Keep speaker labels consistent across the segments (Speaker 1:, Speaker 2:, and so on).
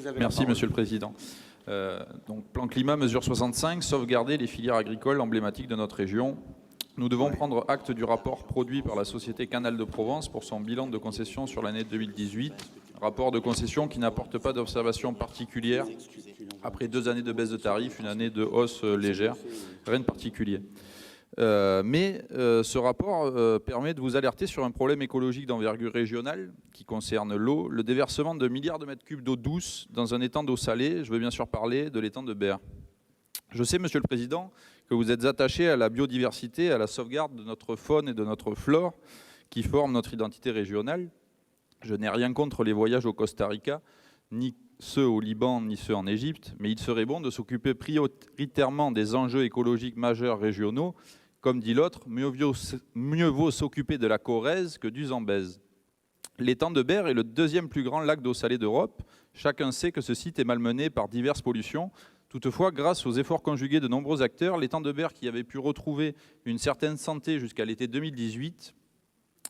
Speaker 1: vous avez
Speaker 2: Merci, Monsieur le Président. Donc, plan climat, mesure 65, sauvegarder les filières agricoles emblématiques de notre région. Nous devons prendre acte du rapport produit par la société Canal de Provence pour son bilan de concession sur l'année 2018. Rapport de concession qui n'apporte pas d'observation particulière. Après 2 années de baisse de tarifs, une année de hausse légère, rien de particulier. Mais ce rapport permet de vous alerter sur un problème écologique d'envergure régionale qui concerne l'eau, le déversement de milliards de mètres cubes d'eau douce dans un étang d'eau salée. Je veux bien sûr parler de l'étang de Berre. Je sais, Monsieur le Président, que vous êtes attaché à la biodiversité, à la sauvegarde de notre faune et de notre flore qui forment notre identité régionale. Je n'ai rien contre les voyages au Costa Rica, ni ceux au Liban, ni ceux en Égypte, mais il serait bon de s'occuper prioritairement des enjeux écologiques majeurs régionaux. Comme dit l'autre, mieux vaut s'occuper de la Corrèze que du Zambèze. L'étang de Berre est le 2e plus grand lac d'eau salée d'Europe. Chacun sait que ce site est malmené par diverses pollutions. Toutefois, grâce aux efforts conjugués de nombreux acteurs, l'étang de Berre, qui avait pu retrouver une certaine santé jusqu'à l'été 2018,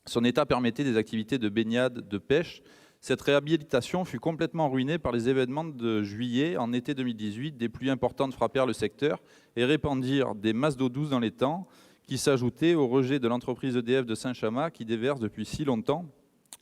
Speaker 2: son état permettait des activités de baignade, de pêche. Cette réhabilitation fut complètement ruinée par les événements de juillet. En été 2018, des pluies importantes frappèrent le secteur et répandirent des masses d'eau douce dans l'étang, qui s'ajoutaient au rejet de l'entreprise EDF de Saint-Chamas, qui déverse depuis si longtemps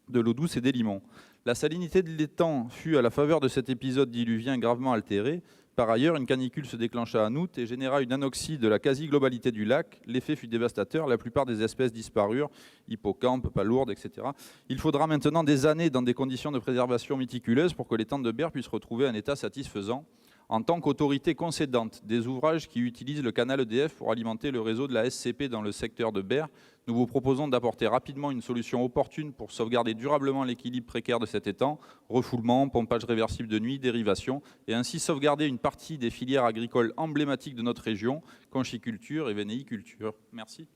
Speaker 2: de l'eau douce et des limons. La salinité de l'étang fut, à la faveur de cet épisode diluvien, gravement altérée. Par ailleurs, une canicule se déclencha en août et généra une anoxie de la quasi-globalité du lac. L'effet fut dévastateur, la plupart des espèces disparurent, hippocampes, palourdes, etc. Il faudra maintenant des années dans des conditions de préservation méticuleuses pour que l'étang de Berre puisse retrouver un état satisfaisant. En tant qu'autorité concédante des ouvrages qui utilisent le canal EDF pour alimenter le réseau de la SCP dans le secteur de Berre, nous vous proposons d'apporter rapidement une solution opportune pour sauvegarder durablement l'équilibre précaire de cet étang, refoulement, pompage réversible de nuit, dérivation, et ainsi sauvegarder une partie des filières agricoles emblématiques de notre région, conchiculture et vénéiculture. Merci.